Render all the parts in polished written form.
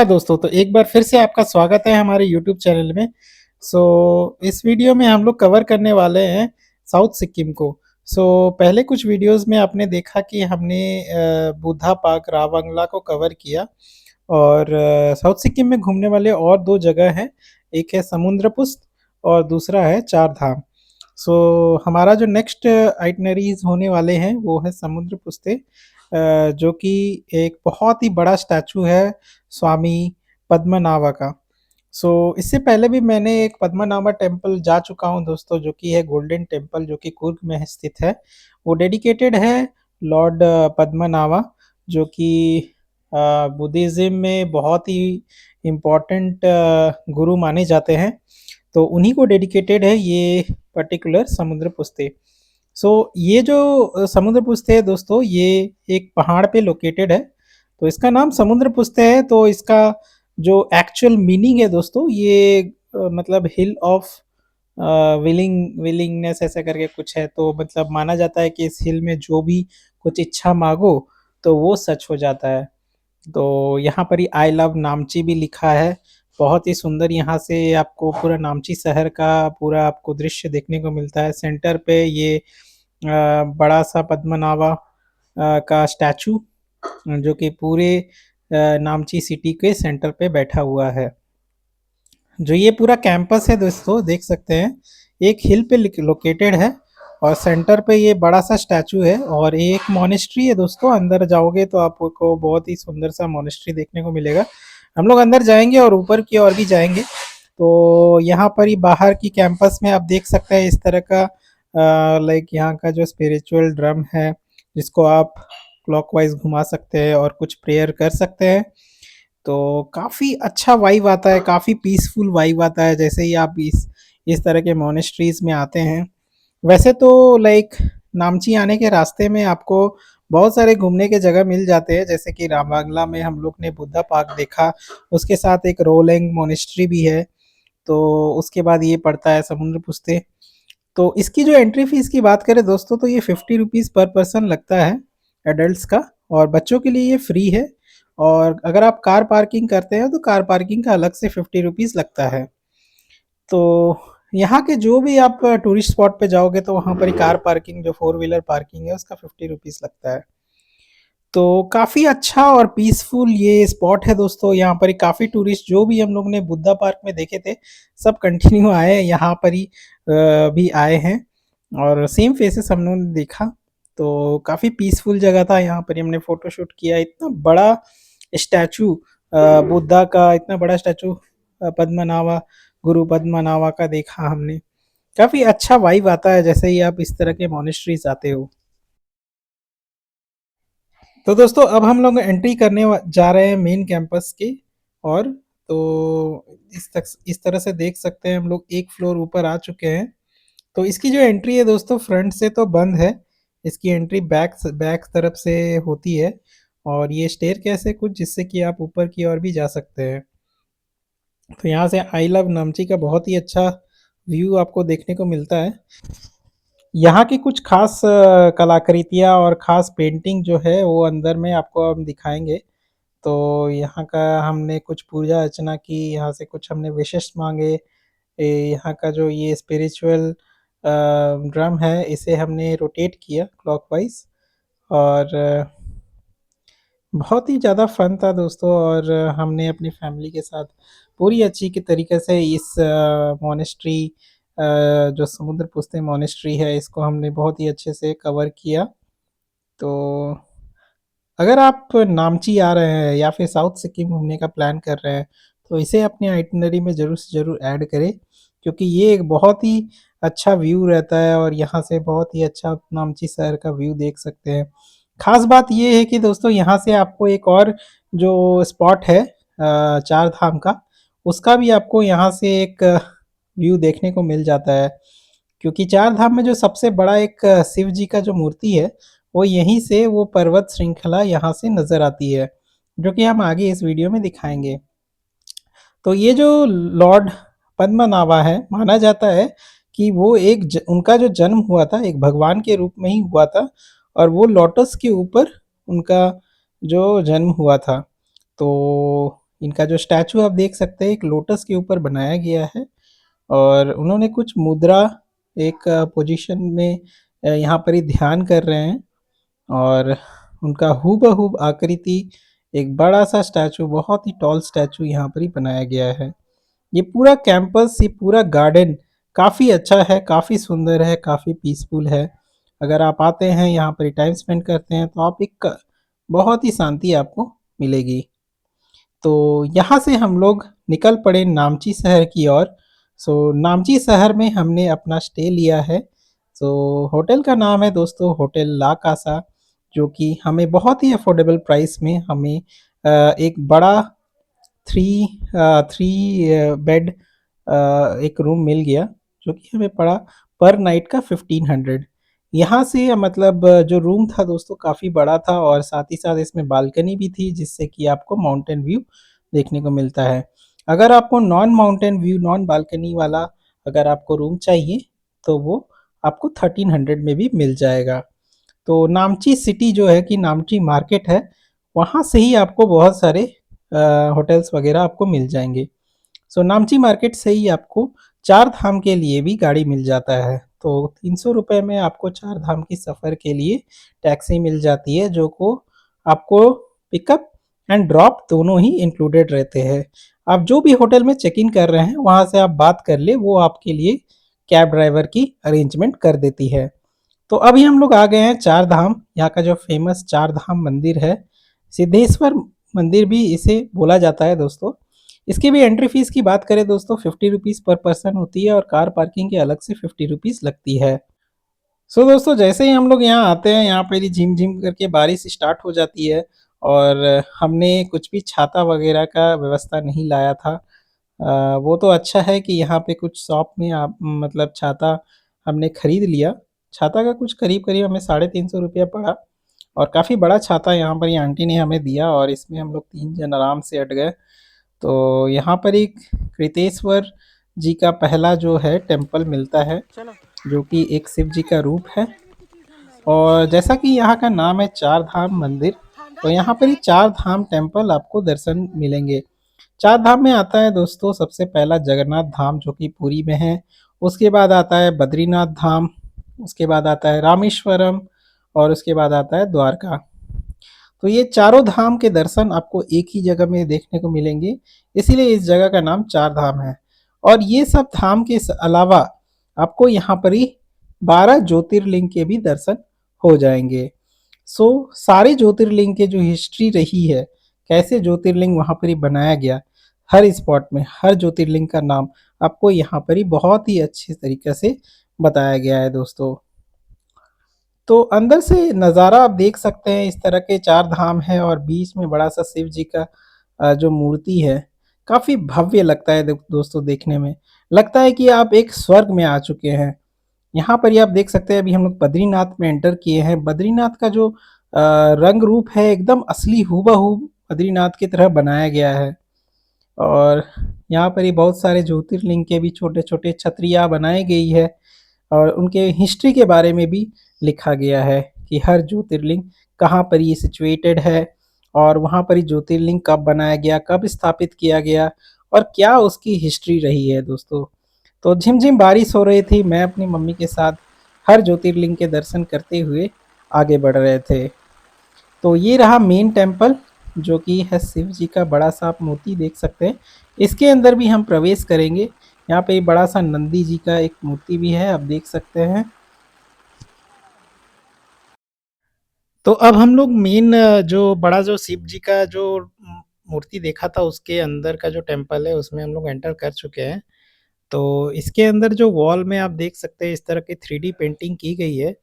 दोस्तों, तो एक बार फिर से आपका स्वागत है हमारे यूट्यूब चैनल में। इस वीडियो में हम लोग कवर करने वाले हैं साउथ सिक्किम को। पहले कुछ वीडियोस में आपने देखा कि हमने बुद्धा पार्क रावंगला को कवर किया। और साउथ सिक्किम में घूमने वाले और दो जगह हैं, एक है समुद्रपुष्ट और दूसरा है चार धाम। हमारा जो नेक्स्ट आइटनरीज होने वाले हैं वो है समुद्रपुष्टे, जो कि एक बहुत ही बड़ा स्टैचू है स्वामी पद्मनाभा का। इससे पहले भी मैंने एक पद्मनाभा टेम्पल जा चुका हूँ दोस्तों, जो कि है गोल्डन टेम्पल, जो कि कुर्ग में स्थित है। वो डेडिकेटेड है लॉर्ड पद्मनाभा, जो कि बुद्धिज़्म में बहुत ही इम्पोर्टेंट गुरु माने जाते हैं। तो उन्हीं को डेडिकेटेड है ये पर्टिकुलर समुद्र पुस्ते। ये जो समुद्र पुस्ते है दोस्तों, ये एक पहाड़ पे लोकेटेड है। तो इसका नाम समुद्र पुस्ते है। तो इसका जो एक्चुअल मीनिंग है दोस्तों, ये मतलब हिल ऑफ विलिंगनेस ऐसा करके कुछ है। तो मतलब माना जाता है कि इस हिल में जो भी कुछ इच्छा मांगो तो वो सच हो जाता है। तो यहाँ पर ही आई लव नामची भी लिखा है। बहुत ही सुंदर यहाँ से आपको पूरा नामची शहर का पूरा आपको दृश्य देखने को मिलता है। सेंटर पे ये बड़ा सा पद्मनाभा का स्टैचू, जो कि पूरे नामची सिटी के सेंटर पे बैठा हुआ है। जो ये पूरा कैंपस है दोस्तों, देख सकते हैं एक हिल पे लोकेटेड है और सेंटर पे ये बड़ा सा स्टैचू है। और ये एक मोनेस्ट्री है दोस्तों, अंदर जाओगे तो आपको बहुत ही सुंदर सा मोनेस्ट्री देखने को मिलेगा। हम लोग अंदर जाएंगे और ऊपर की ओर भी जाएंगे। तो यहाँ पर ही बाहर की कैंपस में आप देख सकते हैं इस तरह का लाइक यहाँ का जो स्पिरिचुअल ड्रम है, जिसको आप क्लॉकवाइज घुमा सकते हैं और कुछ प्रेयर कर सकते हैं। तो काफ़ी अच्छा वाइब आता है, काफ़ी पीसफुल वाइब आता है जैसे ही आप इस तरह के मोनेस्ट्रीज में आते हैं। वैसे तो लाइक नामची आने के रास्ते में आपको बहुत सारे घूमने के जगह मिल जाते हैं, जैसे कि रामबांग्ला में हम लोग ने बुद्धा पार्क देखा, उसके साथ एक रोलेंग मोनेस्ट्री भी है। तो उसके बाद ये पड़ता है समुद्र पुस्ते। तो इसकी जो एंट्री फीस की बात करें दोस्तों, तो ये 50 रुपीज़ पर पर्सन लगता है एडल्ट्स का, और बच्चों के लिए ये फ्री है। और अगर आप कार पार्किंग करते हैं तो कार पार्किंग का अलग से 50 रुपीज़ लगता है। तो यहाँ के जो भी आप टूरिस्ट स्पॉट पे जाओगे तो वहाँ पर ही कार पार्किंग, जो फोर व्हीलर पार्किंग है, उसका 50 रुपीज़ लगता है। तो काफ़ी अच्छा और पीसफुल ये स्पॉट है दोस्तों। यहाँ पर ही काफ़ी टूरिस्ट जो भी हम लोग ने बुद्धा पार्क में देखे थे, सब कंटिन्यू आए यहाँ पर ही भी आए हैं और सेम फेसेस हम लोगों ने देखा। तो काफ़ी पीसफुल जगह था, यहाँ पर ही हमने फ़ोटो शूट किया। इतना बड़ा स्टैचू बुद्धा का, इतना बड़ा स्टैचू पद्मनाभा, गुरु पद्मनाभा का देखा हमने। काफ़ी अच्छा वाइब आता है जैसे ही आप इस तरह के मोनेस्ट्रीज आते हो। तो दोस्तों अब हम लोग एंट्री करने जा रहे हैं मेन कैंपस की। और तो इस तरह से देख सकते हैं हम लोग एक फ्लोर ऊपर आ चुके हैं। तो इसकी जो एंट्री है दोस्तों, फ्रंट से तो बंद है। इसकी एंट्री बैक बैक तरफ से होती है। और ये स्टेयर कैसे कुछ जिससे कि आप ऊपर की ओर भी जा सकते हैं। तो यहाँ से आई लव नामची का बहुत ही अच्छा व्यू आपको देखने को मिलता है। यहाँ की कुछ खास कलाकृतियाँ और खास पेंटिंग जो है वो अंदर में आपको हम दिखाएंगे। तो यहाँ का हमने कुछ पूजा अर्चना की, यहाँ से कुछ हमने विशेष मांगे। यहाँ का जो ये स्पिरिचुअल ड्रम है, इसे हमने रोटेट किया क्लॉकवाइज। और बहुत ही ज़्यादा फन था दोस्तों। और हमने अपनी फैमिली के साथ पूरी अच्छी के तरीके से इस मोनेस्ट्री, जो समुद्र पुस्ते मोनेस्ट्री है, इसको हमने बहुत ही अच्छे से कवर किया। तो अगर आप नामची आ रहे हैं या फिर साउथ सिक्किम घूमने का प्लान कर रहे हैं, तो इसे अपनी आइटनरी में ज़रूर से ज़रूर ऐड करें, क्योंकि ये एक बहुत ही अच्छा व्यू रहता है और यहाँ से बहुत ही अच्छा नामची शहर का व्यू देख सकते हैं। खास बात ये है कि दोस्तों यहाँ से आपको एक और जो स्पॉट है चार धाम का, उसका भी आपको यहाँ से एक व्यू देखने को मिल जाता है। क्योंकि चार धाम में जो सबसे बड़ा एक शिव जी का जो मूर्ति है, वो यहीं से वो पर्वत श्रृंखला यहाँ से नज़र आती है, जो कि हम आगे इस वीडियो में दिखाएंगे। तो ये जो लॉर्ड पद्मनाभा है, माना जाता है कि वो उनका जो जन्म हुआ था एक भगवान के रूप में ही हुआ था। और वो लोटस के ऊपर उनका जो जन्म हुआ था। तो इनका जो स्टैचू आप देख सकते हैं एक लोटस के ऊपर बनाया गया है और उन्होंने कुछ मुद्रा एक पोजीशन में यहाँ पर ही ध्यान कर रहे हैं और उनका हूबहू आकृति एक बड़ा सा स्टैचू बहुत ही टॉल स्टैचू यहाँ पर ही बनाया गया है। ये पूरा कैंपस ये पूरा गार्डन काफ़ी अच्छा है, काफ़ी सुंदर है, काफ़ी पीसफुल है। अगर आप आते हैं यहाँ पर टाइम स्पेंड करते हैं तो आप एक बहुत ही शांति आपको मिलेगी। तो यहाँ से हम लोग निकल पड़े नामची शहर की ओर। सो नामची शहर में हमने अपना स्टे लिया है। सो होटल का नाम है दोस्तों होटल ला कासा, जो कि हमें बहुत ही अफोर्डेबल प्राइस में हमें एक बड़ा थ्री थ्री बेड एक रूम मिल गया, जो कि हमें पड़ा पर नाइट का 1500। यहाँ से मतलब जो रूम था दोस्तों काफ़ी बड़ा था और साथ ही साथ इसमें बालकनी भी थी, जिससे कि आपको माउंटेन व्यू देखने को मिलता है। अगर आपको non mountain view non balcony वाला अगर आपको रूम चाहिए तो वो आपको 1300 में भी मिल जाएगा। तो नामची सिटी जो है कि नामची मार्केट है, वहाँ से ही आपको बहुत सारे होटल्स वगैरह आपको मिल जाएंगे। सो नामची मार्केट से ही आपको चार धाम के लिए भी गाड़ी मिल जाता है। तो 300 रुपये में आपको चार धाम की सफ़र के लिए टैक्सी मिल जाती है, जो को आपको पिकअप एंड ड्रॉप दोनों ही इंक्लूडेड रहते हैं। आप जो भी होटल में चेक इन कर रहे हैं वहाँ से आप बात कर ले, वो आपके लिए कैब ड्राइवर की अरेंजमेंट कर देती है। तो अभी हम लोग आ गए हैं चार धाम, यहाँ का जो फेमस चार धाम मंदिर है, सिद्धेश्वर मंदिर भी इसे बोला जाता है दोस्तों। इसकी भी एंट्री फीस की बात करें दोस्तों 50 रुपीज़ पर पर्सन होती है और कार पार्किंग के अलग से 50 रुपीज़ लगती है। सो दोस्तों जैसे ही हम लोग यहाँ आते हैं, यहाँ पे झिम झिम करके बारिश स्टार्ट हो जाती है और हमने कुछ भी छाता वगैरह का व्यवस्था नहीं लाया था। वो तो अच्छा है कि यहाँ पे कुछ शॉप में आप मतलब छाता हमने खरीद लिया। छाता का कुछ करीब-करीब हमें 350 रुपया पड़ा और काफ़ी बड़ा छाता यहाँ पर ये आंटी ने हमें दिया और इसमें हम लोग 3 जन आराम से अट गए। तो यहाँ पर एक कृतेश्वर जी का पहला जो है टेम्पल मिलता है, जो कि एक शिव जी का रूप है। और जैसा कि यहाँ का नाम है चार धाम मंदिर, तो यहाँ पर ही चार धाम टेम्पल आपको दर्शन मिलेंगे। चार धाम में आता है दोस्तों सबसे पहला जगन्नाथ धाम, जो कि पुरी में है। उसके बाद आता है बद्रीनाथ धाम, उसके बाद आता है रामेश्वरम और उसके बाद आता है द्वारका। तो ये चारों धाम के दर्शन आपको एक ही जगह में देखने को मिलेंगे, इसीलिए इस जगह का नाम चार धाम है। और ये सब धाम के अलावा आपको यहाँ पर ही 12 ज्योतिर्लिंग के भी दर्शन हो जाएंगे। सो सारे ज्योतिर्लिंग के जो हिस्ट्री रही है, कैसे ज्योतिर्लिंग वहाँ पर ही बनाया गया, हर स्पॉट में हर ज्योतिर्लिंग का नाम आपको यहाँ पर ही बहुत ही अच्छे तरीके से बताया गया है दोस्तों। तो अंदर से नज़ारा आप देख सकते हैं, इस तरह के चार धाम है और बीच में बड़ा सा शिव जी का जो मूर्ति है, काफ़ी भव्य लगता है दोस्तों देखने में। लगता है कि आप एक स्वर्ग में आ चुके हैं। यहाँ पर ही आप देख सकते हैं, अभी हम लोग बद्रीनाथ में एंटर किए हैं। बद्रीनाथ का जो रंग रूप है एकदम असली हूबहू बद्रीनाथ की तरह बनाया गया है। और यहाँ पर ही बहुत सारे ज्योतिर्लिंग के भी छोटे-छोटे छतरियाँ बनाई गई है और उनके हिस्ट्री के बारे में भी लिखा गया है कि हर ज्योतिर्लिंग कहाँ पर ये सिचुएटेड है और वहाँ पर ये ज्योतिर्लिंग कब बनाया गया, कब स्थापित किया गया और क्या उसकी हिस्ट्री रही है दोस्तों। तो झिम-झिम बारिश हो रही थी, मैं अपनी मम्मी के साथ हर ज्योतिर्लिंग के दर्शन करते हुए आगे बढ़ रहे थे। तो ये रहा मेन टेम्पल, जो कि है शिव जी का बड़ा सा आप मूर्ति देख सकते हैं। इसके अंदर भी हम प्रवेश करेंगे। यहाँ पे बड़ा सा नंदी जी का एक मूर्ति भी है, आप देख सकते हैं। तो अब हम लोग मेन जो बड़ा जो शिव जी का जो मूर्ति देखा था उसके अंदर का जो टेम्पल है उसमें हम लोग एंटर कर चुके हैं। तो इसके अंदर जो वॉल में आप देख सकते हैं इस तरह की 3D पेंटिंग की गई है,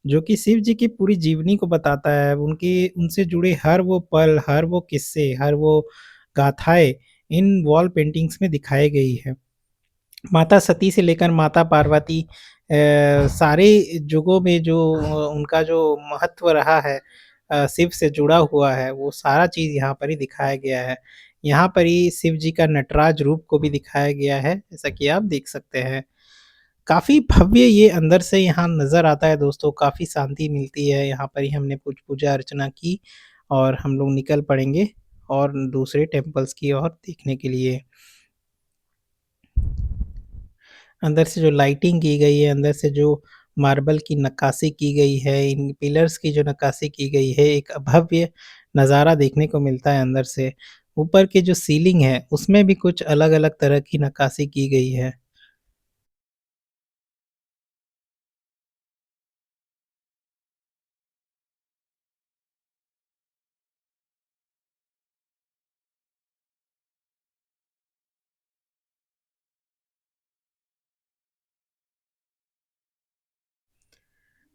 जो कि शिव जी की पूरी जीवनी को बताता है। उनकी उनसे जुड़े हर वो पल, हर वो किस्से, हर वो गाथाएँ इन वॉल पेंटिंग्स में दिखाई गई है। माता सती से लेकर माता पार्वती सारे युगों में जो उनका जो महत्व रहा है शिव से जुड़ा हुआ है, वो सारा चीज़ यहाँ पर ही दिखाया गया है। यहाँ पर ही शिव जी का नटराज रूप को भी दिखाया गया है, जैसा कि आप देख सकते हैं। काफ़ी भव्य ये अंदर से यहाँ नज़र आता है दोस्तों, काफ़ी शांति मिलती है। यहाँ पर ही हमने कुछ पूजा अर्चना की और हम लोग निकल पड़ेंगे और दूसरे टेम्पल्स की ओर देखने के लिए। अंदर से जो लाइटिंग की गई है, अंदर से जो मार्बल की नक्काशी की गई है, इन पिलर्स की जो नक्काशी की गई है, एक भव्य नज़ारा देखने को मिलता है अंदर से। ऊपर की जो सीलिंग है, उसमें भी कुछ अलग-अलग तरह की नक्काशी की गई है।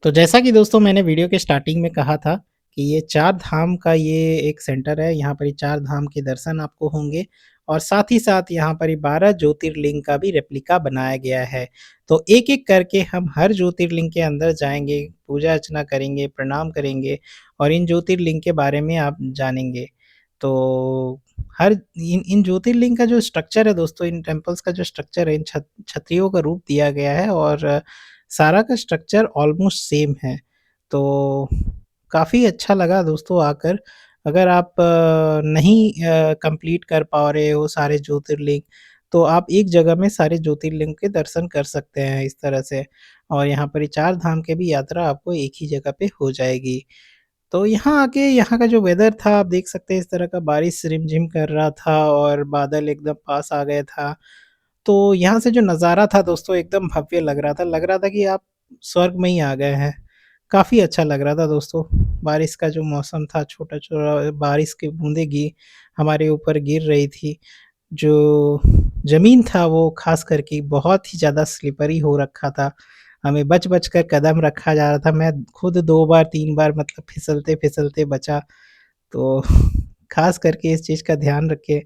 तो जैसा कि दोस्तों मैंने वीडियो के स्टार्टिंग में कहा था कि ये 4 धाम का ये एक सेंटर है, यहाँ पर ये 4 धाम के दर्शन आपको होंगे और साथ ही साथ यहाँ पर ये 12 ज्योतिर्लिंग का भी रेप्लिका बनाया गया है। तो एक-एक करके हम हर ज्योतिर्लिंग के अंदर जाएँगे, पूजा-अर्चना करेंगे, प्रणाम करेंगे और इन ज्योतिर्लिंग के बारे में आप जानेंगे। तो हर इन इन ज्योतिर्लिंग का जो स्ट्रक्चर है दोस्तों, इन टेम्पल्स का जो स्ट्रक्चर है, इन छतरियों का रूप दिया गया है और सारा का स्ट्रक्चर ऑलमोस्ट सेम है। तो काफ़ी अच्छा लगा दोस्तों आकर। अगर आप नहीं कंप्लीट कर पा रहे हो सारे ज्योतिर्लिंग, तो आप एक जगह में सारे ज्योतिर्लिंग के दर्शन कर सकते हैं इस तरह से। और यहाँ पर ये 4 धाम की भी यात्रा आपको एक ही जगह पे हो जाएगी। तो यहाँ आके यहाँ का जो वेदर था आप देख सकते हैं इस तरह का बारिश रिमझिम कर रहा था और बादल एकदम पास आ गया था। तो यहाँ से जो नज़ारा था दोस्तों एकदम भव्य लग रहा था कि आप स्वर्ग में ही आ गए हैं। काफ़ी अच्छा लग रहा था दोस्तों। बारिश का जो मौसम था छोटा-छोटा बारिश की बूँदें हमारे ऊपर गिर रही थी। जो ज़मीन था वो ख़ास करके बहुत ही ज़्यादा स्लिपरी हो रखा था। हमें बच-बच कर कदम रखा जा रहा था। मैं खुद 2 बार 3 बार मतलब फिसलते-फिसलते बचा। तो ख़ास करके इस चीज़ का ध्यान रखें,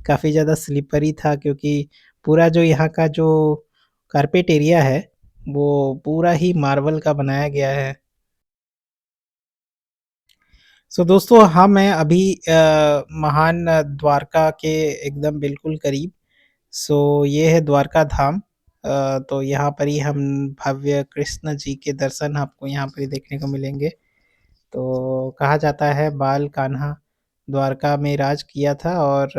काफ़ी ज़्यादा स्लिपरी था क्योंकि पूरा जो यहाँ का जो कारपेट एरिया है, वो पूरा ही मार्बल का बनाया गया है। सो दोस्तों हम हैं अभी महान द्वारका के एकदम बिल्कुल करीब। सो ये है द्वारका धाम। तो यहाँ पर ही हम भव्य कृष्ण जी के दर्शन आपको यहाँ पर ही देखने को मिलेंगे। तो कहा जाता है बाल कान्हा द्वारका में राज किया था और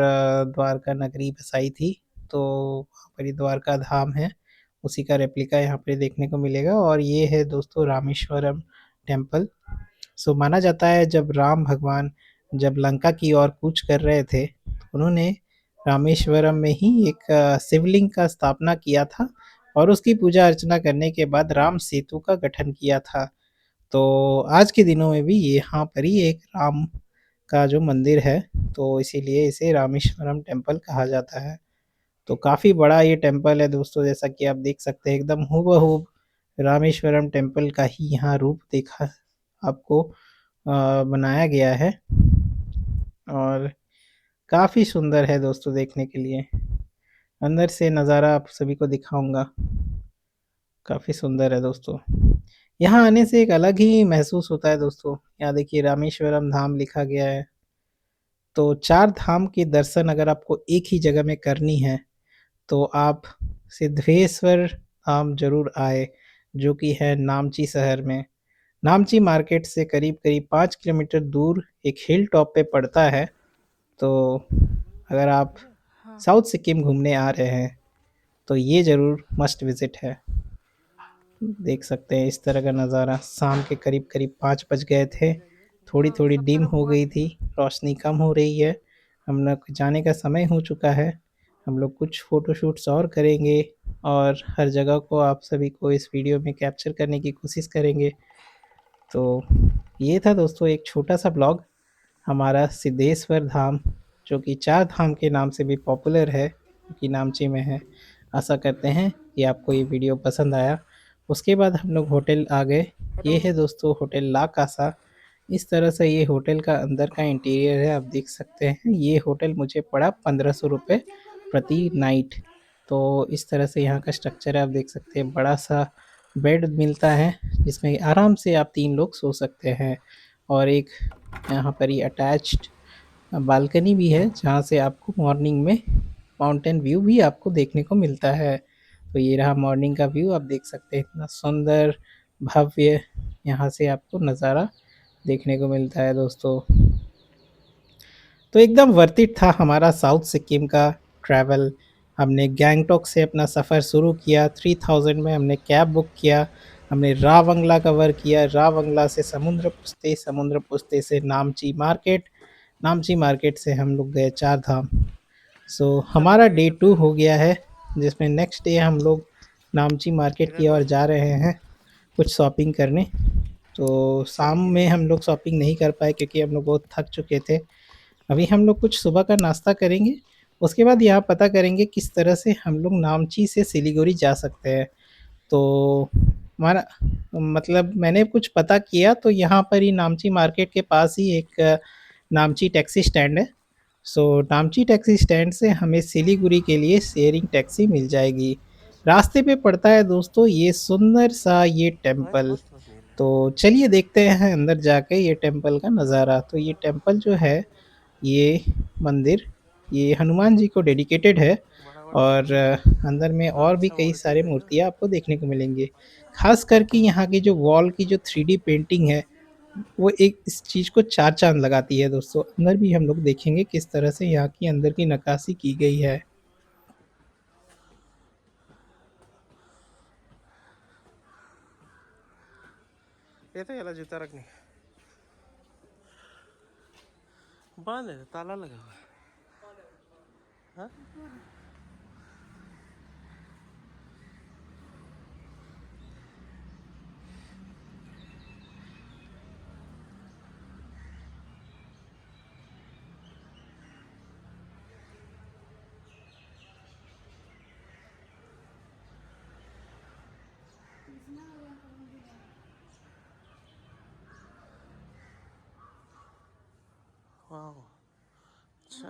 द्वारका नगरी बसाई थी। तो वहाँ पर ही द्वारका धाम है, उसी का रेप्लिका यहाँ पे देखने को मिलेगा और ये है दोस्तों रामेश्वरम टेम्पल। सो माना जाता है जब राम भगवान जब लंका की ओर कूच कर रहे थे, उन्होंने रामेश्वरम में ही एक शिवलिंग का स्थापना किया था और उसकी पूजा अर्चना करने के बाद राम सेतु का गठन किया था। तो आज के दिनों में भी यहाँ पर ही एक राम का जो मंदिर है, तो इसीलिए इसे रामेश्वरम टेम्पल कहा जाता है। तो काफ़ी बड़ा ये टेम्पल है दोस्तों, जैसा कि आप देख सकते हैं एकदम हूबहू रामेश्वरम टेम्पल का ही यहाँ रूप देखा आपको बनाया गया है और काफ़ी सुंदर है दोस्तों देखने के लिए। अंदर से नज़ारा आप सभी को दिखाऊँगा, काफ़ी सुंदर है दोस्तों। यहाँ आने से एक अलग ही महसूस होता है दोस्तों। यहाँ देखिए रामेश्वरम धाम लिखा गया है। तो 4 धाम के दर्शन अगर आपको एक ही जगह में करनी है, तो आप सिद्धेश्वर धाम ज़रूर आएँ, जो कि है नामची शहर में। नामची मार्केट से करीब-करीब 5 किलोमीटर दूर एक हिल टॉप पे पड़ता है। तो अगर आप साउथ सिक्किम घूमने आ रहे हैं, तो ये ज़रूर मस्ट विज़िट है। देख सकते हैं इस तरह का नज़ारा। शाम के करीब-करीब 5 बज गए थे। थोड़ी-थोड़ी डिम हो गई थी, रोशनी कम हो रही है। हम लोग के जाने का समय हो चुका है। हम लोग कुछ फ़ोटोशूट्स और करेंगे और हर जगह को आप सभी को इस वीडियो में कैप्चर करने की कोशिश करेंगे। तो ये था दोस्तों एक छोटा-सा ब्लॉग हमारा सिद्धेश्वर धाम, जो कि 4 धाम के नाम से भी पॉपुलर है, कि नामची में है। आशा करते हैं कि आपको ये वीडियो पसंद आया। उसके बाद हम लोग होटल आ गए। ये है दोस्तों होटल ला कासा। इस तरह से ये होटल का अंदर का इंटीरियर है, आप देख सकते हैं। ये होटल मुझे पड़ा ₹1500 प्रति नाइट। तो इस तरह से यहाँ का स्ट्रक्चर है, आप देख सकते हैं। बड़ा-सा बेड मिलता है, जिसमें आराम से आप 3 लोग सो सकते हैं और एक यहाँ पर ही अटैच्ड बालकनी भी है, जहाँ से आपको मॉर्निंग में माउंटेन व्यू भी आपको देखने को मिलता है। तो ये रहा मॉर्निंग का व्यू, आप देख सकते हैं इतना सुंदर, भव्य यहाँ से आपको नज़ारा देखने को मिलता है दोस्तों। तो एकदम वर्थ इट था हमारा साउथ सिक्किम का ट्रैवल। हमने गैंगटॉक से अपना सफ़र शुरू किया, 3000 में हमने कैब बुक किया, हमने रावंगला कवर किया, रावंगला से समुद्र पुस्ते से नामची मार्केट से हम लोग गए चार धाम। सो हमारा डे 2 हो गया है, जिसमें नेक्स्ट डे हम लोग नामची मार्केट की ओर जा रहे हैं कुछ शॉपिंग करने। तो शाम में हम लोग शॉपिंग नहीं कर पाए क्योंकि हम लोग बहुत थक चुके थे। अभी हम लोग कुछ सुबह का नाश्ता करेंगे, उसके बाद यहाँ पता करेंगे किस तरह से हम लोग नामची से सिलीगुड़ी जा सकते हैं। तो हमारा मतलब मैंने कुछ पता किया तो यहाँ पर ही नामची मार्केट के पास ही एक नामची टैक्सी स्टैंड है। सो नामची टैक्सी स्टैंड से हमें सिलीगुड़ी के लिए शेयरिंग टैक्सी मिल जाएगी। रास्ते पे पड़ता है दोस्तों ये सुंदर सा ये टेम्पल। तो चलिए देखते हैं अंदर जाके ये टेम्पल का नज़ारा। तो ये टेम्पल जो है, ये मंदिर, ये हनुमान जी को डेडिकेटेड है। और अंदर में और भी कई सारे मूर्तियाँ आपको देखने को मिलेंगे। खास करके यहाँ की जो वॉल की जो 3D पेंटिंग है, वो एक इस चीज़ को चार चांद लगाती है दोस्तों। अंदर भी हम लोग देखेंगे किस तरह से यहाँ की अंदर की नक्काशी की गई है। ये तो याला जूता रखने बंद है, ताला लगा हुआ है। हाँ? वाह, अच्छा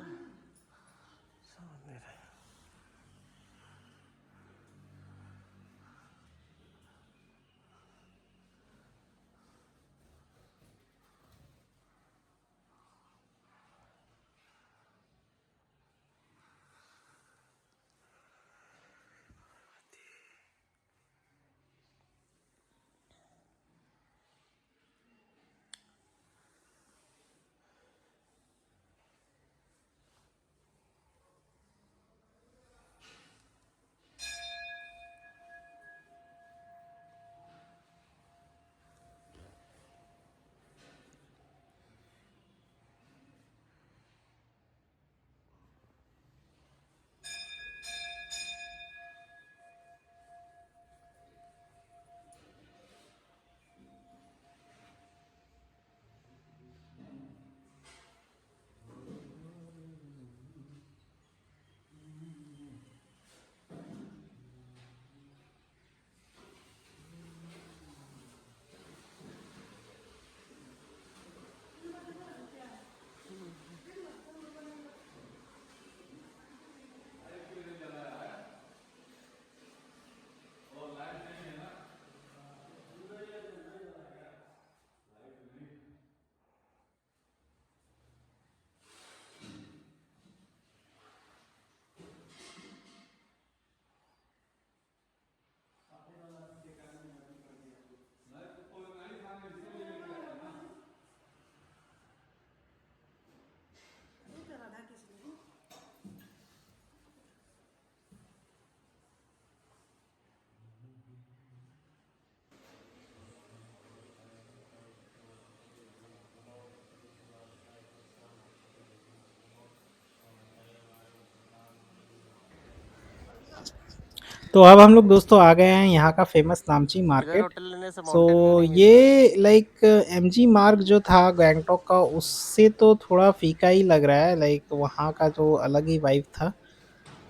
तो अब हम लोग दोस्तों आ गए हैं यहाँ का फेमस नामची इधर मार्केट। होटल लेने से सो माउंटेन व्यू नहीं मिलता। ये लाइक एमजी मार्ग जो था गैंगटॉक का, उससे तो थोड़ा फीका ही लग रहा है। लाइक वहाँ का जो अलग ही वाइब था,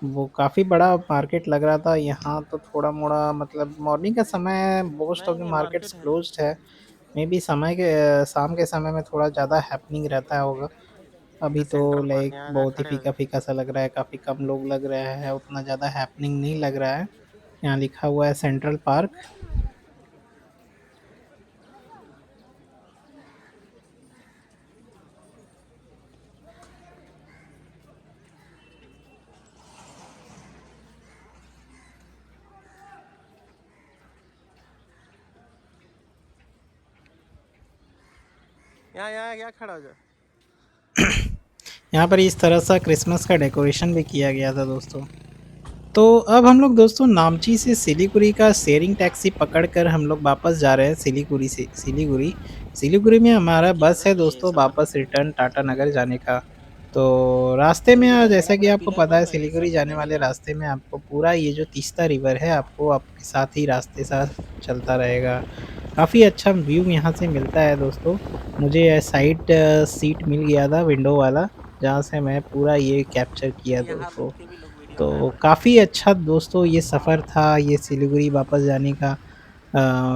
वो काफ़ी बड़ा मार्केट लग रहा था। यहाँ तो थोड़ा मोड़ा मतलब मॉर्निंग का समय मोस्ट ऑफ नहीं द नहीं, मार्केट्स मार्केट है। क्लोज्ड है। मे बी शाम के समय में थोड़ा ज़्यादा हैपनिंग रहता होगा। अभी इधर तो सेंट्रल पार्क, लाइक यहाँ जहाँ बहुत ही खड़े हो फीका जाओ। फीका सा लग रहा है, काफ़ी कम लोग लग रहे हैं, उतना ज़्यादा हैपनिंग नहीं लग रहा है। यहाँ लिखा हुआ है सेंट्रल पार्क। यहाँ यहाँ यहाँ खड़ा हो जाओ। यहाँ पर इस तरह सा क्रिसमस का डेकोरेशन भी किया गया था दोस्तों। तो अब हम लोग दोस्तों नामची से सिलीगुड़ी का शेयरिंग टैक्सी पकड़कर हम लोग वापस जा रहे हैं सिलीगुड़ी से सिलीगुड़ी। सिलीगुड़ी में हमारा बस है ये दोस्तों सफ़र वापस रिटर्न टाटा नगर जाने का। तो रास्ते में जैसा कि आपको पिलर पता है बन रहा है ये सिलीगुड़ी सब जाने बनने के वाले बाद। रास्ते में आपको पूरा ये जो तीस्ता रिवर है आपको आपके साथ ही रास्ते साथ चलता रहेगा। काफ़ी अच्छा व्यू यहाँ से मिलता है दोस्तों। मुझे साइड सीट मिल गया था विंडो वाला, जहाँ से मैं पूरा ये कैप्चर किया यहाँ रुक दोस्तों। के भी लोग वीडियो बना तो रहे हैं। काफ़ी अच्छा दोस्तों ये सफ़र था, ये सिलीगुड़ी वापस जाने का।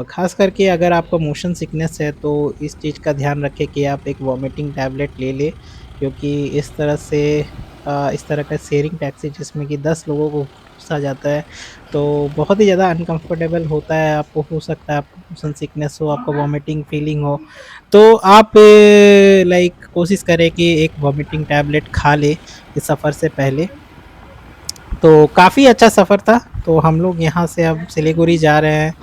ख़ास करके अगर आपको मोशन सिकनेस है तो इस चीज़ का ध्यान रखें कि आप एक वॉमिटिंग टैबलेट ले लें, क्योंकि इस तरह से इस तरह का शेयरिंग टैक्सी जिसमें कि 10 लोगों को घुसा जाता है, तो बहुत ही ज़्यादा अनकंफर्टेबल होता है। आपको हो सकता है आपको मोशन सिकनेस हो, आपको वॉमिटिंग फीलिंग हो, तो आप लाइक कोशिश करें कि एक वॉमिटिंग टैबलेट खा लें इस सफ़र से पहले। तो काफ़ी अच्छा सफ़र था। तो हम लोग यहाँ से अब सिलीगुड़ी जा रहे हैं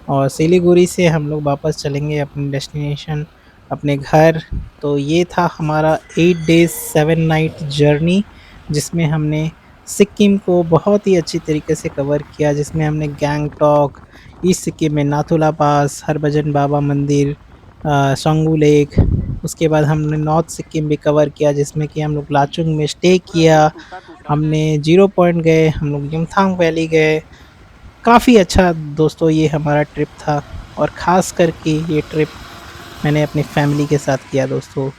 और सिलीगुड़ी से हम लोग वापस चलेंगे अपने डेस्टिनेशन, अपने घर। तो ये था हमारा 8 डेज़ 7 नाइट जर्नी, जिसमें हमने सिक्किम को बहुत ही अच्छी तरीके से कवर किया, जिसमें हमने गैंगटॉक, ईस्ट सिक्किम में नाथुला पास, हरभजन बाबा मंदिर, सोंगू लेक, उसके बाद हमने नॉर्थ सिक्किम भी कवर किया, जिसमें कि हम लोग लाचुंग में स्टे पूरा किया। रोड टूटा टूटा है। हमने जीरो पॉइंट गए, हम लोग युमथांग वैली गए। काफ़ी अच्छा दोस्तों ये हमारा ट्रिप था, और ख़ास करके ये ट्रिप मैंने अपनी फैमिली के साथ किया दोस्तों।